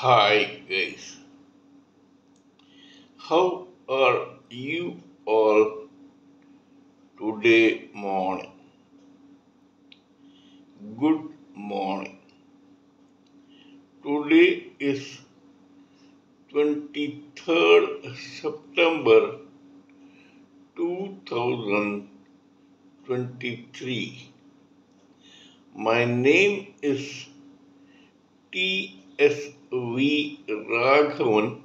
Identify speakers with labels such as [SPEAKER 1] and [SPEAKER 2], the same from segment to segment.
[SPEAKER 1] Hi guys, how are you all today morning? Good morning. Today is 23rd September 2023. My name is T.S.V. Raghavan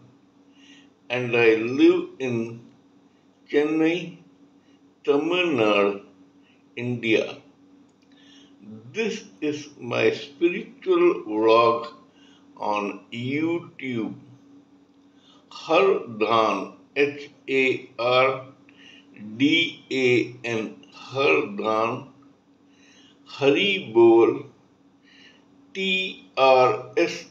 [SPEAKER 1] and I live in Chennai, Tamil Nadu, India. This is my spiritual vlog on YouTube. Hardan, Hardan, Hardan, Haribol, TRSV,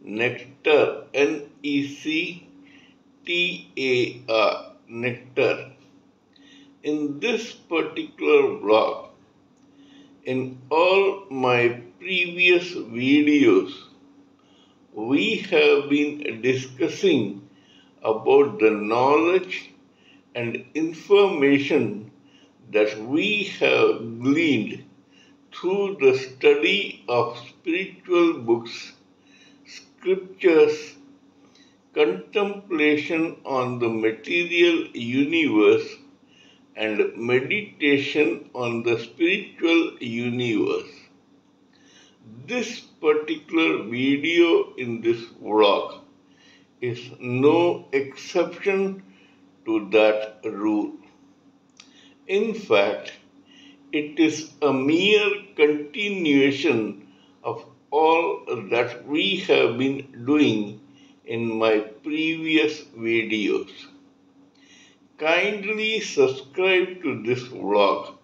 [SPEAKER 1] Nectar, NECTAR, Nectar. In this particular vlog, in all my previous videos, we have been discussing about the knowledge and information that we have gleaned through the study of spiritual books, scriptures, contemplation on the material universe, and meditation on the spiritual universe. This particular video in this vlog is no exception to that rule. In fact, it is a mere continuation of all that we have been doing in my previous videos. Kindly subscribe to this vlog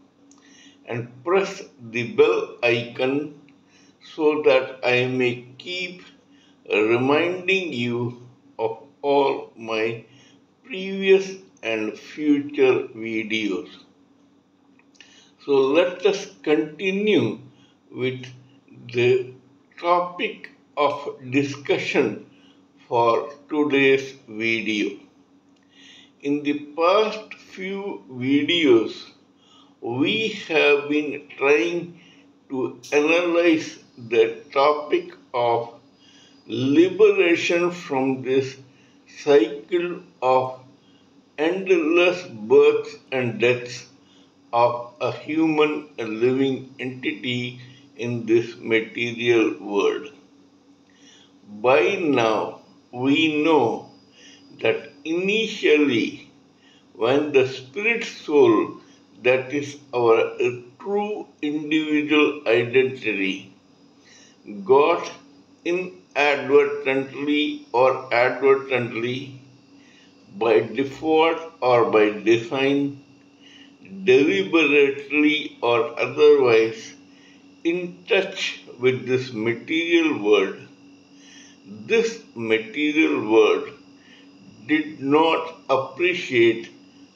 [SPEAKER 1] and press the bell icon so that I may keep reminding you of all my previous and future videos. So let us continue with the topic of discussion for today's video. In the past few videos, we have been trying to analyze the topic of liberation from this cycle of endless births and deaths of a human living entity in this material world. By now, we know that initially, when the spirit soul, that is our true individual identity, got inadvertently or advertently, by default or by design, deliberately or otherwise, in touch with this material world, this material world did not appreciate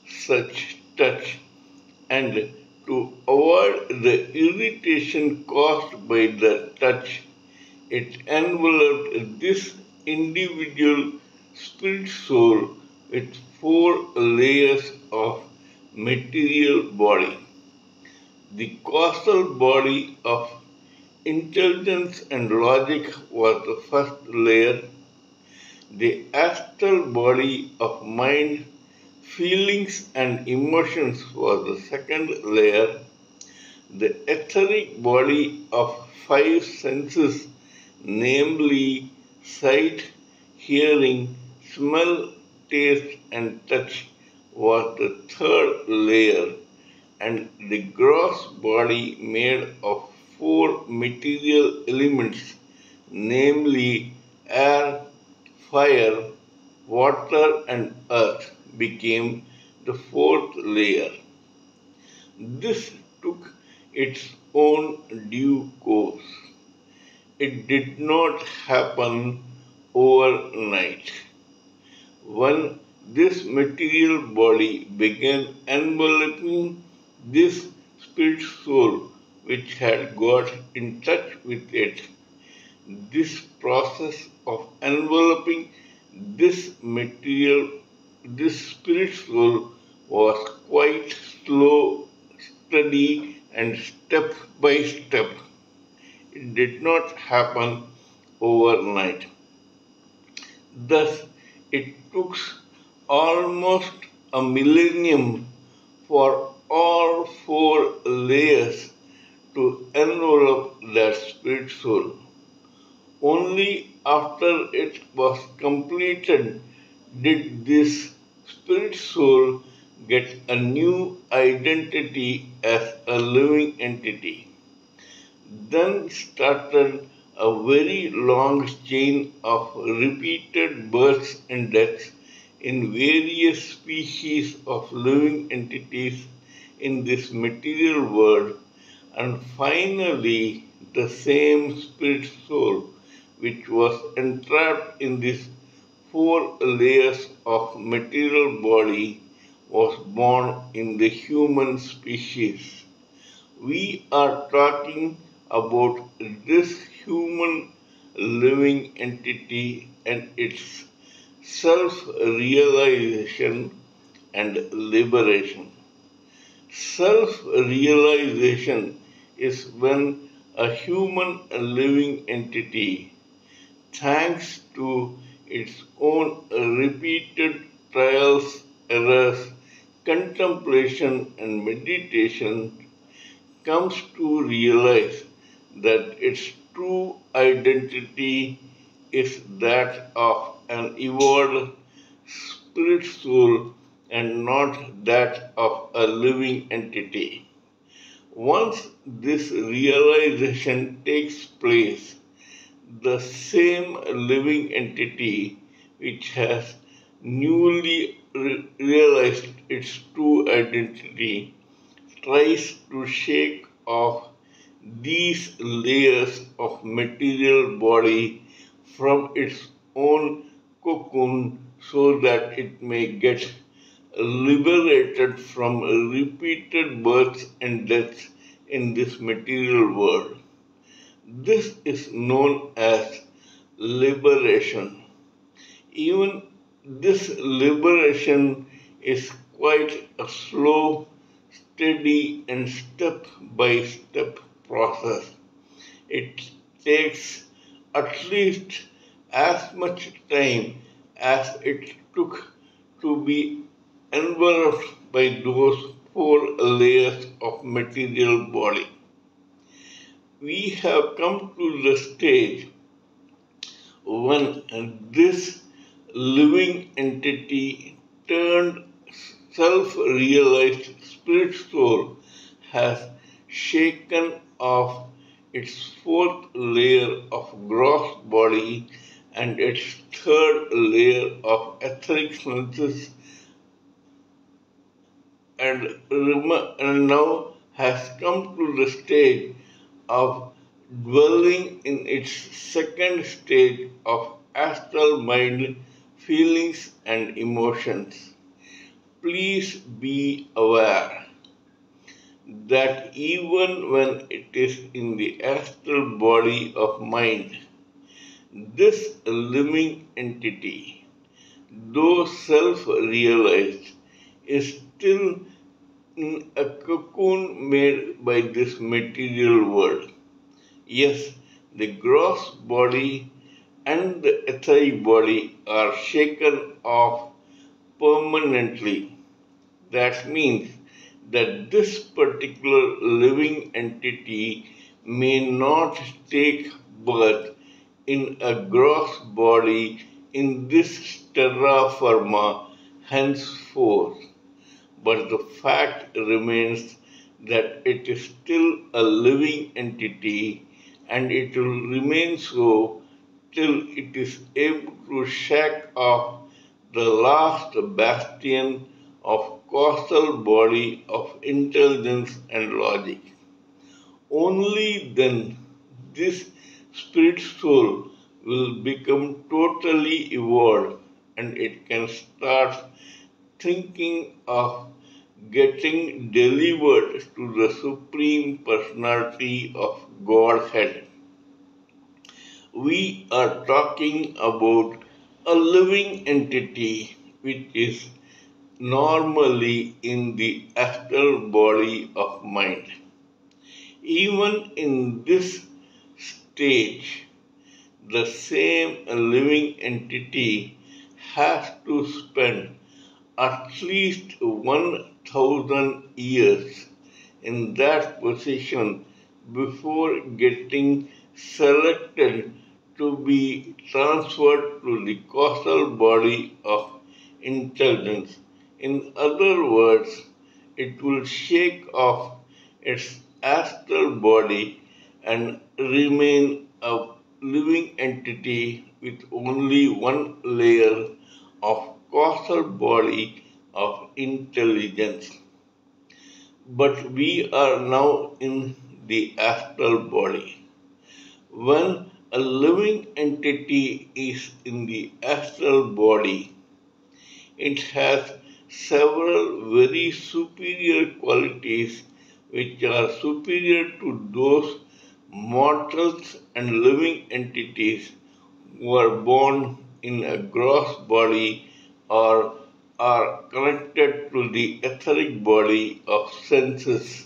[SPEAKER 1] such touch, and to avoid the irritation caused by the touch, it enveloped this individual spirit soul with 4 layers of material body. The causal body of intelligence and logic was the first layer. The astral body of mind, feelings and emotions was the second layer. The etheric body of 5 senses, namely sight, hearing, smell, taste and touch, was the third layer, and the gross body made of 4 material elements, namely air, fire, water and earth, became the 4th layer. This took its own due course. It did not happen overnight. When this material body began enveloping this spirit soul which had got in touch with it, this process of enveloping this material, this spirit soul was quite slow, steady, and step by step. It did not happen overnight. Thus, it took almost a millennium for all four layers to envelop that spirit soul. Only after it was completed did this spirit soul get a new identity as a living entity. Then started a very long chain of repeated births and deaths in various species of living entities in this material world, and finally the same spirit soul which was entrapped in these four layers of material body was born in the human species. We are talking about this human living entity and its self realization and liberation. Self realization is when a human living entity, thanks to its own repeated trials, errors, contemplation, and meditation, comes to realize that its true identity is that of an evolved spirit soul and not that of a living entity. Once this realization takes place, the same living entity which has newly realized its true identity tries to shake off these layers of material body from its own cocoon so that it may get liberated from repeated births and deaths in this material world. This is known as liberation. Even this liberation is quite a slow, steady, and step by step process. It takes at least as much time as it took to be enveloped by those four layers of material body. We have come to the stage when this living entity turned self realized spirit soul has shaken off its fourth layer of gross body and its third layer of etheric senses and now has come to the stage of dwelling in its second stage of astral mind, feelings, and emotions. Please be aware that even when it is in the astral body of mind, this living entity, though self realized, is still in a cocoon made by this material world. Yes, the gross body and the etheric body are shaken off permanently. That means that this particular living entity may not take birth in a gross body in this terra firma henceforth. But the fact remains that it is still a living entity and it will remain so till it is able to shake off the last bastion of causal body of intelligence and logic. Only then this spirit soul will become totally evolved and it can start thinking of getting delivered to the Supreme Personality of Godhead. we are talking about a living entity which is normally in the astral body of mind. Even in this stage, the same living entity has to spend at least 1000 years in that position before getting selected to be transferred to the causal body of intelligence. In other words, it will shake off its astral body and remain a living entity with only one layer of causal body of intelligence. But we are now in the astral body. When a living entity is in the astral body, it has several very superior qualities which are superior to those mortals and living entities who are born in a gross body or are connected to the etheric body of senses.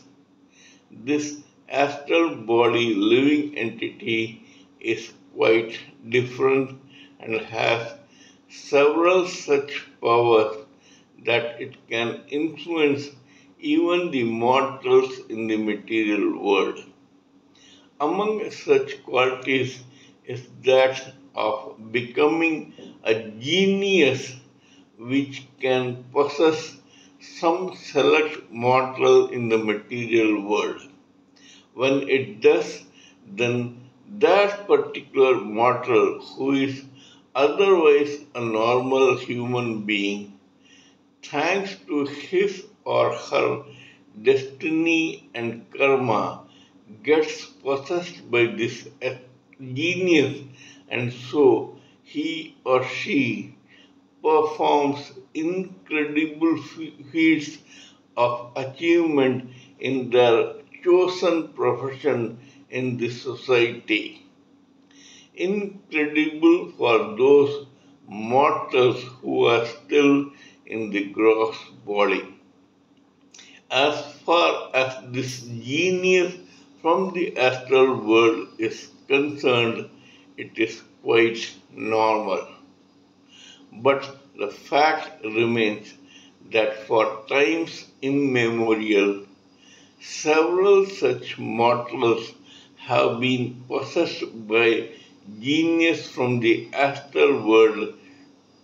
[SPEAKER 1] This astral body living entity is quite different and has several such powers that it can influence even the mortals in the material world. Among such qualities is that of becoming a genius which can possess some select mortal in the material world. When it does, then that particular mortal who is otherwise a normal human being, thanks to his or her destiny and karma, gets possessed by this genius, and so he or she performs incredible feats of achievement in their chosen profession in this society. Incredible for those mortals who are still in the gross body. As far as this genius from the astral world is concerned, it is quite normal. But the fact remains that for times immemorial, several such mortals have been possessed by genius from the astral world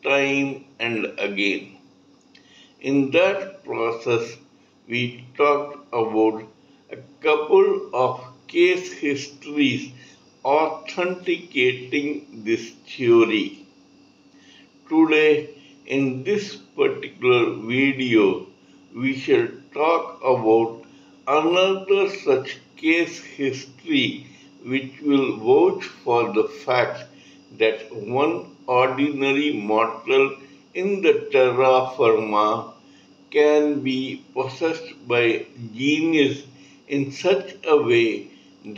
[SPEAKER 1] time and again. In that process, we talked about a couple of case histories authenticating this theory. Today, in this particular video, we shall talk about another such case history which will vouch for the fact that one ordinary mortal in the terra firma can be possessed by genius in such a way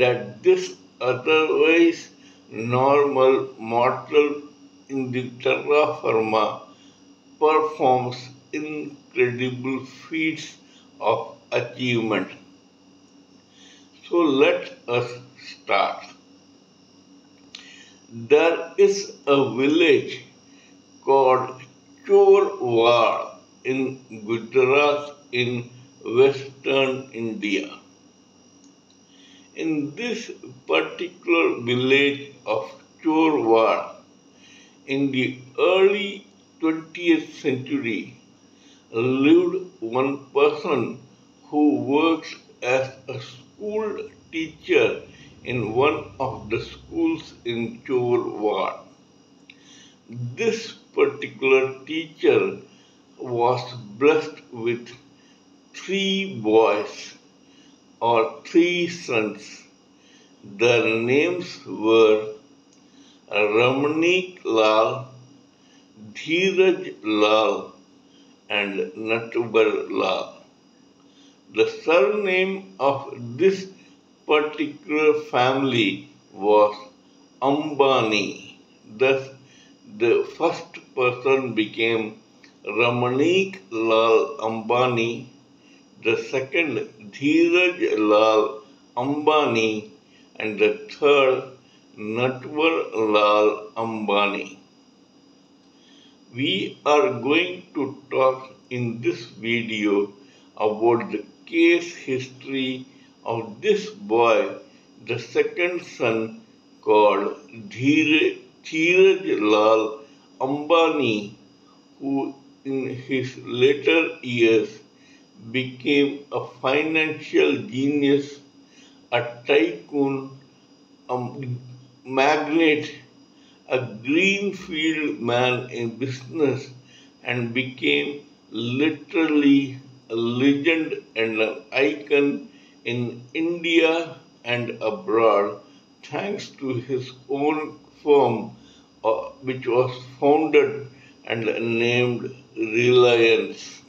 [SPEAKER 1] that this otherwise normal mortal in the terra firma performs incredible feats of achievement. So let us start. There is a village called Chorwar in Gujarat in western India. In this particular village of Chorwar, in the early 20th century, lived one person who worked as a school teacher in one of the schools in Chorwar. This particular teacher was blessed with three boys or three sons. Their names were Ramanik Lal, Dheeraj Lal, and Natbar Lal. The surname of this particular family was Ambani. Thus, the first person became Ramanik Lal Ambani, the second Dheeraj Lal Ambani, and the third Natwar Lal Ambani. We are going to talk in this video about the case history of this boy, the second son called Dheeraj Lal Ambani, who in his later years became a financial genius, a tycoon, a magnate, a greenfield man in business, and became literally a legend and an icon in India and abroad thanks to his own firm, which was founded and named Reliance.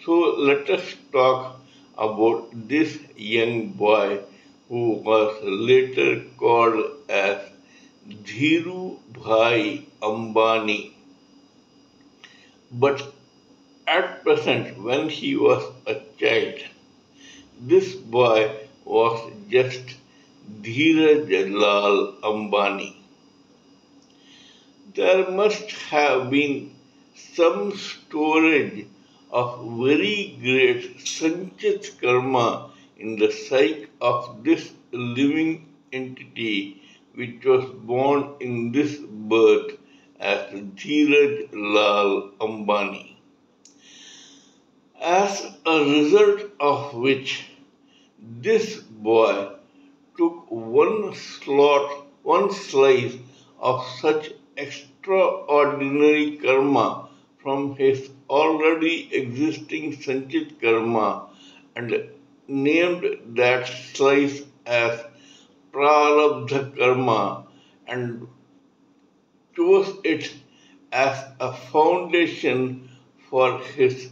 [SPEAKER 1] So let us talk about this young boy who was later called as Dhiru Bhai Ambani. But at present, when he was a child, this boy was just Dheeraj Lal Ambani. There must have been some storage of very great Sanchit karma in the psyche of this living entity which was born in this birth as Dheeraj Lal Ambani. As a result of which, this boy took one slice of such extraordinary karma from his already existing Sanchit karma and named that slice as Prarabdha karma and chose it as a foundation for his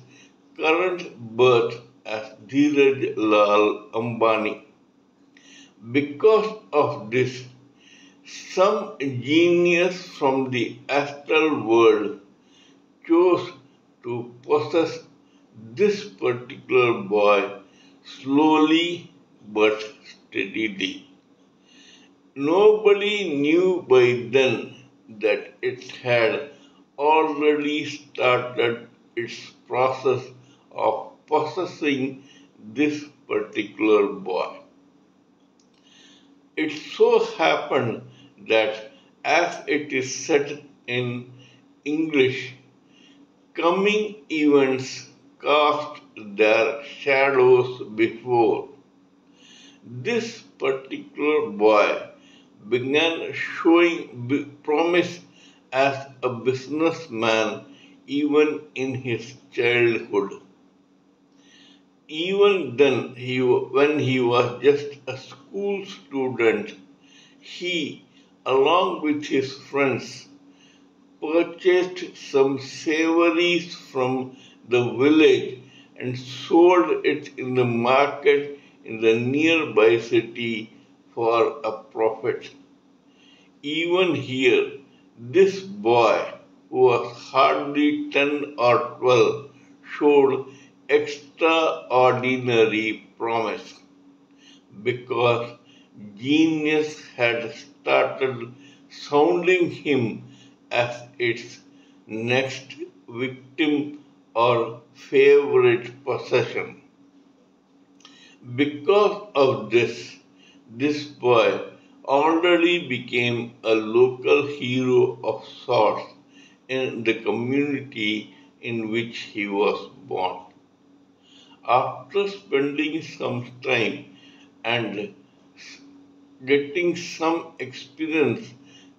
[SPEAKER 1] current birth as Dheeraj Lal Ambani. Because of this, some genius from the astral world chose to possess this particular boy slowly but steadily. Nobody knew by then that it had already started its process of possessing this particular boy. It so happened that, as it is said in English, coming events cast their shadows before. This particular boy began showing promise as a businessman even in his childhood. Even then, when he was just a school student, he, along with his friends, purchased some savories from the village and sold it in the market in the nearby city for a profit. Even here, this boy, who was hardly 10 or 12, showed extraordinary promise because genius had started sounding him as its next victim or favorite possession. Because of this boy already became a local hero of sorts in the community in which he was born. After spending some time and getting some experience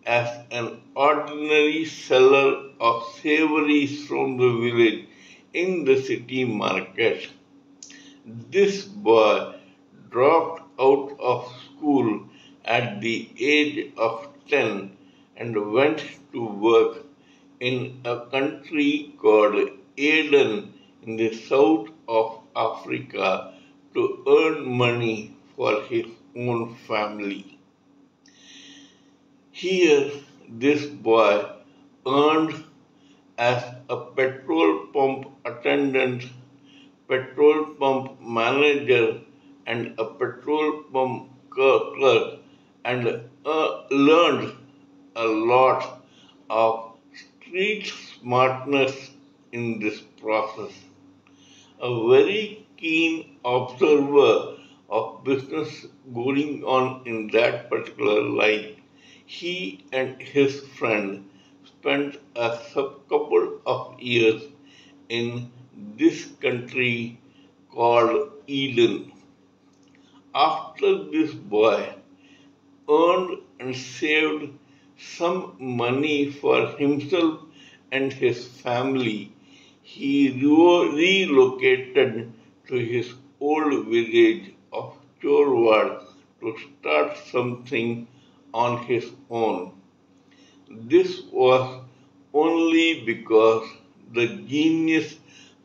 [SPEAKER 1] as an ordinary seller of savories from the village in the city market, this boy dropped out of school at the age of 10 and went to work in a country called Aden in the south of Africa to earn money for his own family. Here, this boy earned as a petrol pump attendant, petrol pump manager, and a petrol pump clerk, and learned a lot of street smartness in this process. A very keen observer of business going on in that particular line, he and his friend spent a couple of years in this country called Eden. After this boy earned and saved some money for himself and his family, he relocated to his old village of Chorwad to start something on his own. This was only because the genius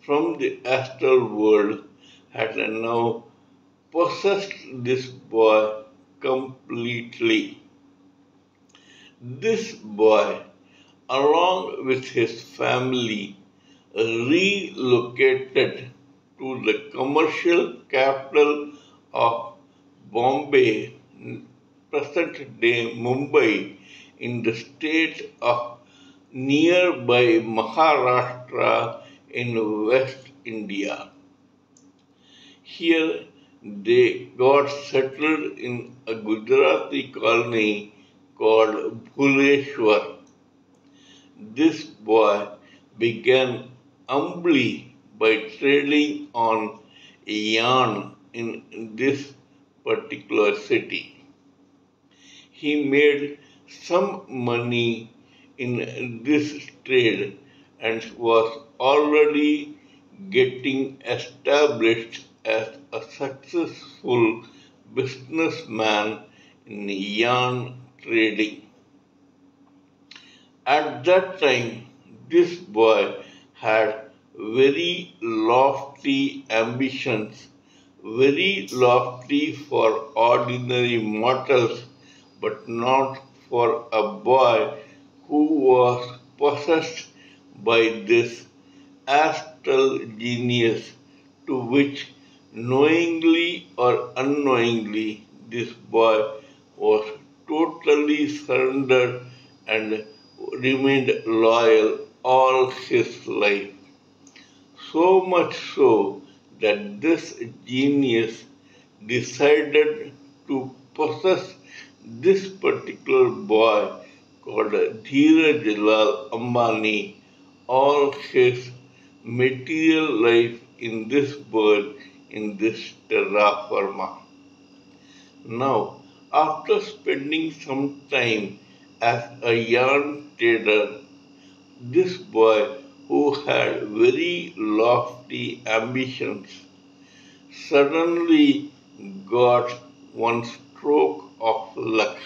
[SPEAKER 1] from the astral world had now possessed this boy completely. This boy, along with his family, relocated to the commercial capital of Bombay, present day Mumbai, in the state of nearby Maharashtra in West India. Here they got settled in a Gujarati colony called Bhuleshwar. This boy began humbly by trading on yarn in this particular city. He made some money in this trade and was already getting established as a successful businessman in yarn trading. At that time, this boy had very lofty ambitions, very lofty for ordinary mortals, but not for a boy who was possessed by this astral genius to which, knowingly or unknowingly, this boy was totally surrendered and remained loyal all his life. So much so that this genius decided to possess this particular boy called Dheeraj Lal Ambani all his material life in this world, in this terra firma. Now, after spending some time as a yarn trader, this boy who had very lofty ambitions suddenly got one stroke of luck.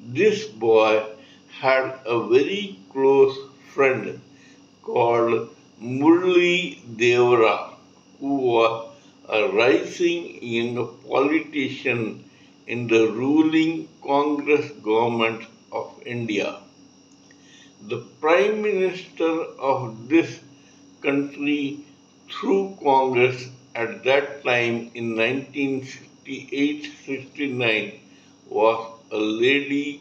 [SPEAKER 1] This boy had a very close friend called Murli Devra, who was a rising young politician in the ruling Congress government of India. The Prime Minister of this country through Congress at that time in 1968-69 was a lady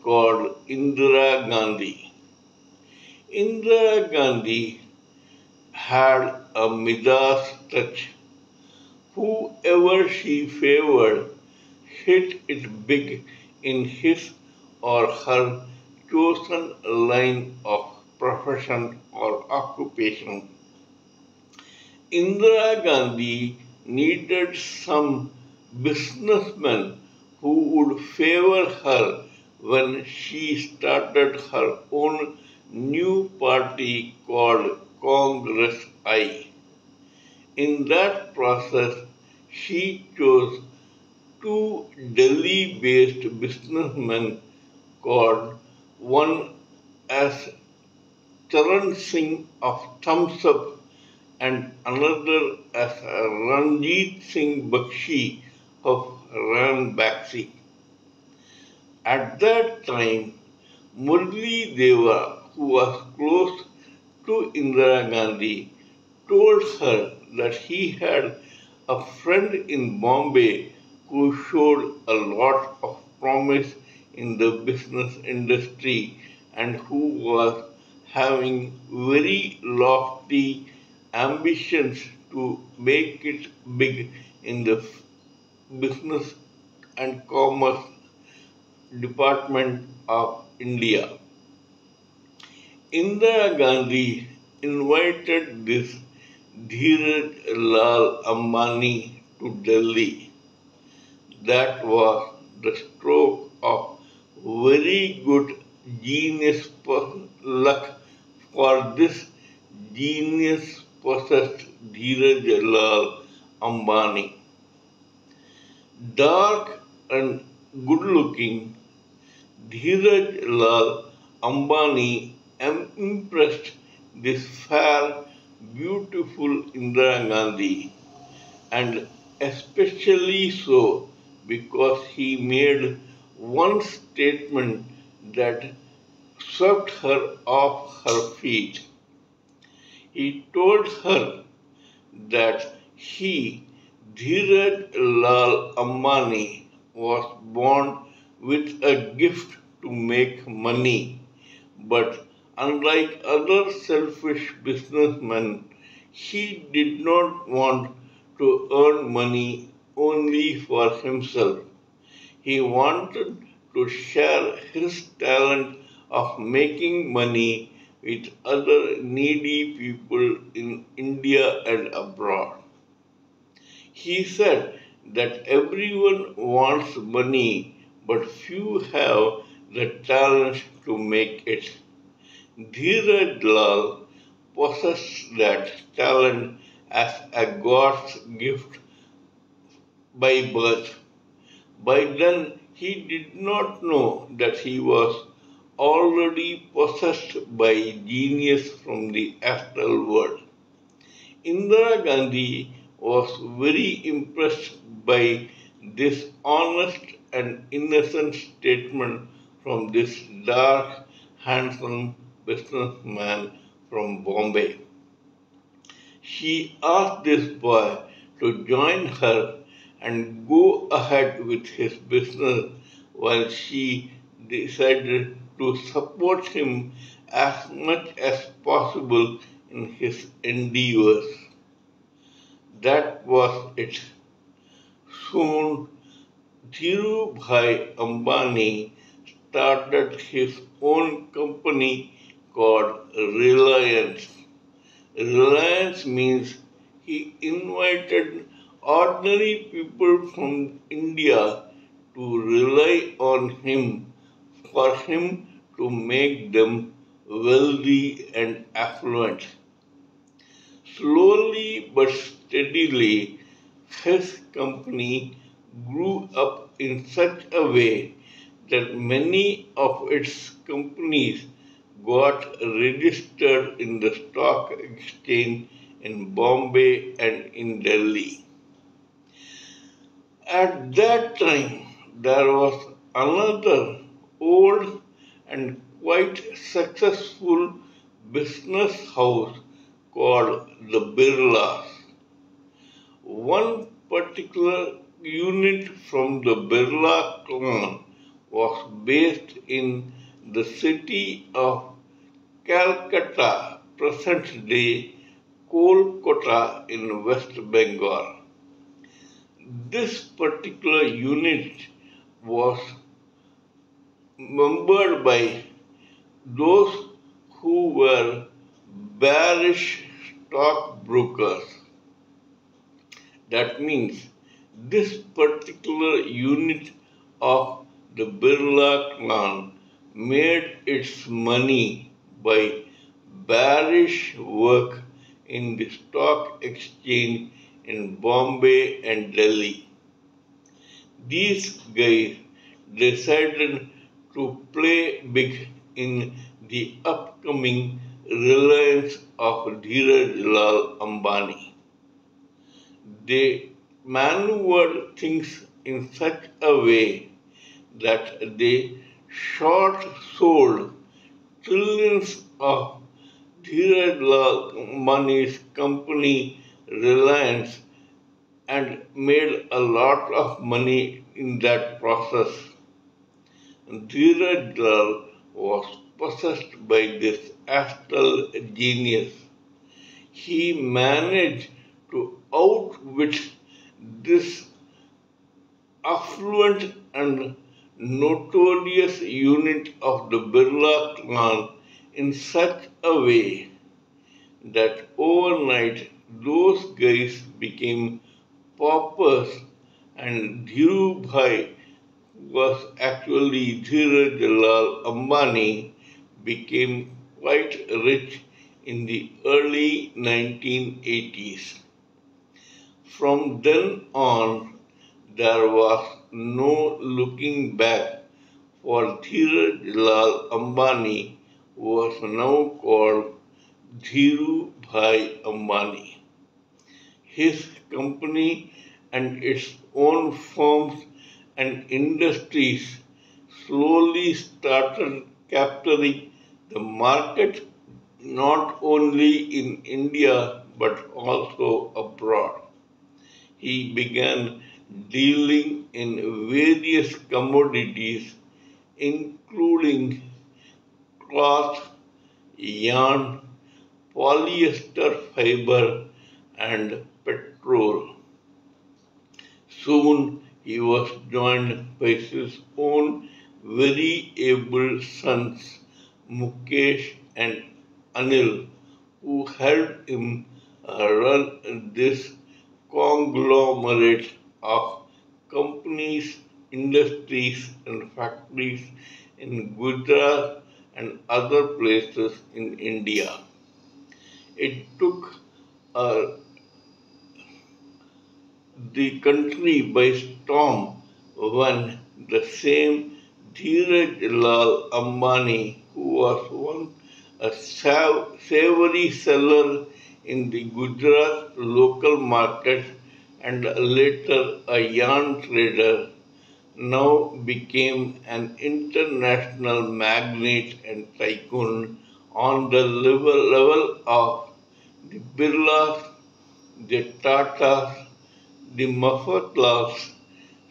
[SPEAKER 1] called Indira Gandhi. Indira Gandhi had a Midas touch. Whoever she favored hit it big in his or her chosen line of profession or occupation. Indira Gandhi needed some businessmen who would favor her when she started her own new party called Congress I. In that process, she chose two Delhi-based businessmen called one as Charan Singh of Thumbs Up and another as Ranjit Singh Bakshi of Ram Baxi. At that time, Murli Deva, who was close to Indira Gandhi, told her that he had a friend in Bombay who showed a lot of promise in the business industry and who was having very lofty ambitions to make it big in the business and commerce department of India. Indira Gandhi invited this Dheeraj Lal Ambani to Delhi. That was the stroke of very good genius luck for this genius possessed Dheeraj Lal Ambani. Dark and good looking, Dheeraj Lal Ambani impressed this fair, beautiful Indira Gandhi, and especially so because he made one statement that swept her off her feet. He told her that he, Dheeraj Lal Ambani, was born with a gift to make money, but unlike other selfish businessmen, he did not want to earn money only for himself. He wanted to share his talent of making money with other needy people in India and abroad. He said that everyone wants money, but few have the talent to make it. Dheeraj Lal possessed that talent as a God's gift by birth. By then, he did not know that he was already possessed by genius from the astral world. Indira Gandhi was very impressed by this honest and innocent statement from this dark, handsome businessman from Bombay. She asked this boy to join her and go ahead with his business while she decided to support him as much as possible in his endeavors. That was it. Soon, Dhirubhai Ambani started his own company called Reliance. Reliance means he invited ordinary people from India to rely on him for him to make them wealthy and affluent. Slowly but steadily, his company grew up in such a way that many of its companies got registered in the stock exchange in Bombay and in Delhi. At that time, there was another old and quite successful business house called the Birlas. One particular unit from the Birla clan was based in the city of Calcutta, present day Kolkata in West Bengal. This particular unit was membered by those who were bearish stockbrokers. That means this particular unit of the Birla clan made its money by bearish work in the stock exchange in Bombay and Delhi. These guys decided to play big in the upcoming Reliance of Dheeraj Lal Ambani. They maneuvered things in such a way that they short sold trillions of Dheeraj Lal Ambani's company Reliance and made a lot of money in that process. Dheeraj Lal was possessed by this astral genius. He managed to outwit this affluent and notorious unit of the Birla clan in such a way that overnight those guys became paupers and Dhirubhai was actually Dheeraj Lal Ambani became quite rich in the early 1980s. From then on, there was no looking back for Dheeraj Lal Ambani, who was now called Dhiru Bhai Ambani. His company and its own firms and industries slowly started capturing the market not only in India but also abroad. He began dealing in various commodities including cloth, yarn, polyester fiber, and petrol. Soon he was joined by his own very able sons Mukesh and Anil, who helped him run this conglomerate of companies, industries, and factories in Gujarat and other places in India. It took uh, the country by storm when the same Dheeraj Lal Ambani, who was once a savory seller in the Gujarat local market and later a yarn trader, now became an international magnate and tycoon on the level of the Birlas, the Tatas, the Mafatlas,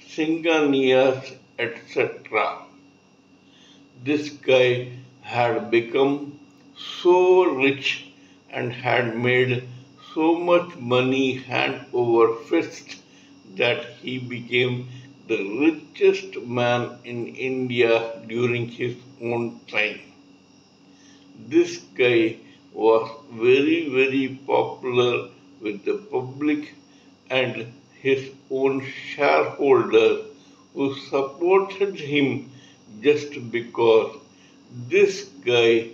[SPEAKER 1] Singhanias, etc. This guy had become so rich and had made so much money hand over fist that he became the richest man in India during his own time. This guy was very, very popular with the public and his own shareholders who supported him just because this guy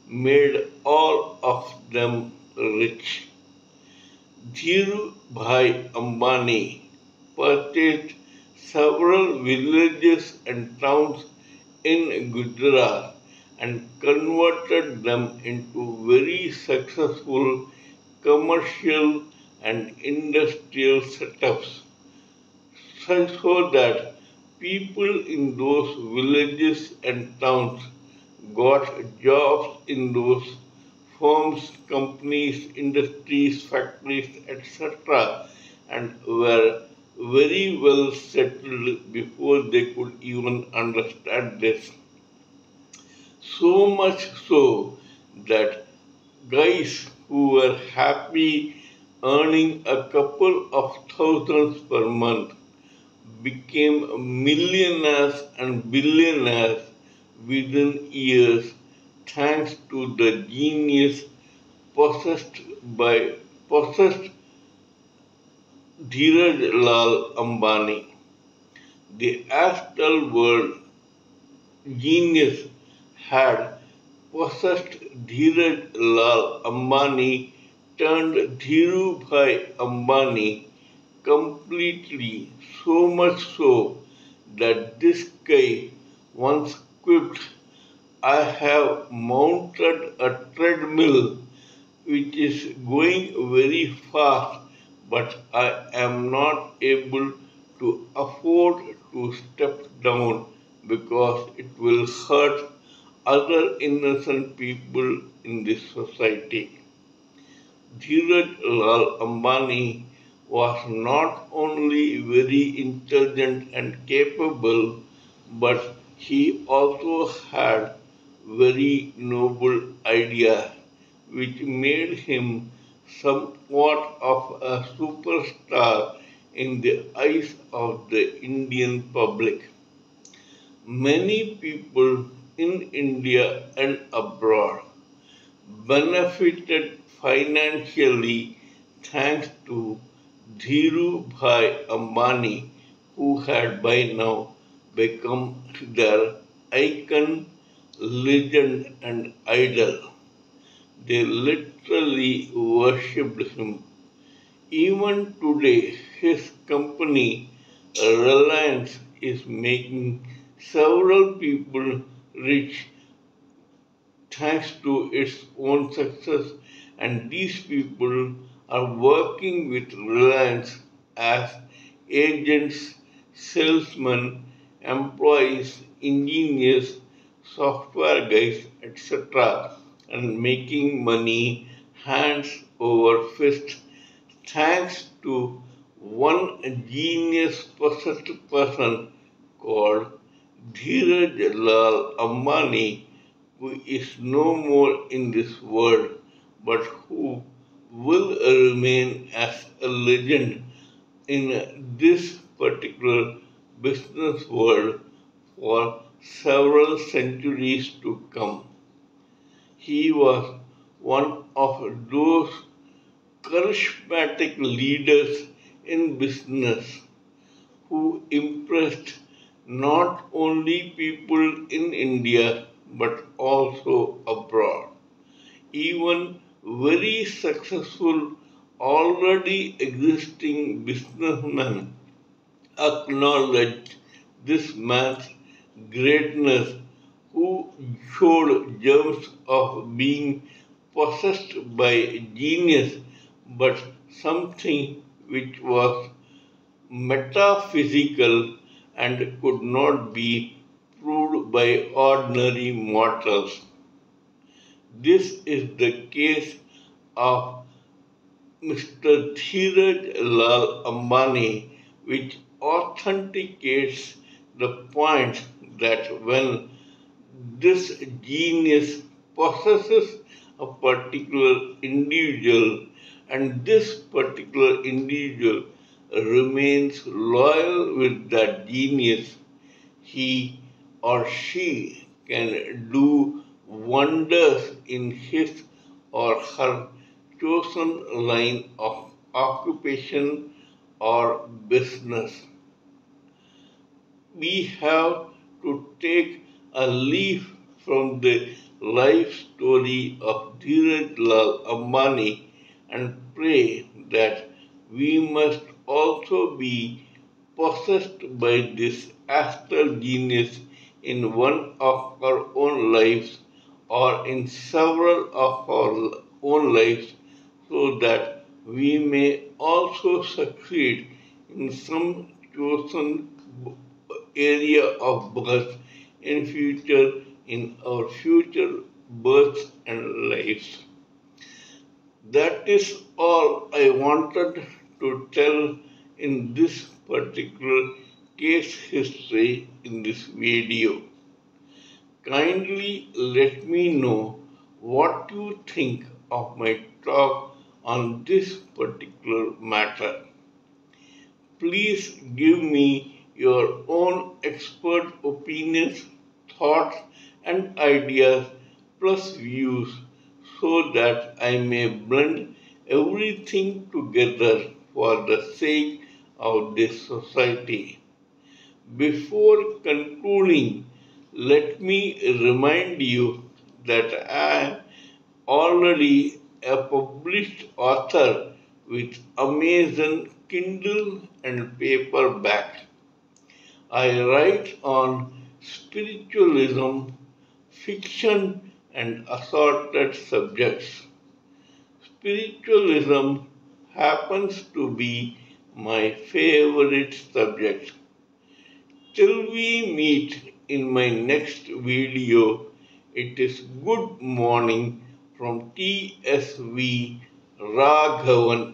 [SPEAKER 1] made all of them rich. Dhiru Bhai Ambani purchased several villages and towns in Gujarat and converted them into very successful commercial and industrial setups, so that people in those villages and towns got jobs in those firms, companies, industries, factories, etc., and were very well settled before they could even understand this. So much so that guys who were happy earning a couple of thousands per month became millionaires and billionaires within years thanks to the genius possessed by possessed Dheeraj Lal Ambani. The astral world genius had possessed Dheeraj Lal Ambani turned Dhirubhai Ambani completely, so much so that this guy once quipped, I have mounted a treadmill which is going very fast, but I am not able to afford to step down because it will hurt other innocent people in this society. Dheeraj Lal Ambani was not only very intelligent and capable, but he also had very noble ideas which made him somewhat of a superstar in the eyes of the Indian public. Many people in India and abroad benefited financially thanks to Dhirubhai Ambani, who had by now become their icon, legend, and idol. They literally worshipped him. Even today, his company, Reliance, is making several people rich thanks to its own success, and these people are working with Reliance as agents, salesmen, employees, engineers, software guys, etc., and making money hands over fist thanks to one genius possessed person called Dheeraj Lal Ambani, who is no more in this world, but who will remain as a legend in this particular business world for several centuries to come. He was one of those charismatic leaders in business who impressed not only people in India but also abroad. Even very successful, already existing businessmen acknowledged this man's greatness, who showed germs of being possessed by genius, but something which was metaphysical and could not be proved by ordinary mortals. This is the case of Mr. Dheeraj Lal Ambani, which authenticates the point that when this genius possesses a particular individual and this particular individual remains loyal with that genius, he or she can do wonders in his or her chosen line of occupation or business. We have to take a leaf from the life story of Dheeraj Lal Ambani and pray that we must also be possessed by this astral genius in one of our own lives or in several of our own lives so that we may also succeed in some chosen area of birth in our future births and lives. That is all I wanted to tell in this particular case history in this video. Kindly let me know what you think of my talk on this particular matter. Please give me your own expert opinions, thoughts, and ideas plus views so that I may blend everything together for the sake of this society. Before concluding, let me remind you that I am already a published author with Amazon Kindle and paperback. I write on spiritualism, fiction, and assorted subjects. Spiritualism happens to be my favorite subject. Till we meet in my next video. It is Good Morning from TSV Raghavan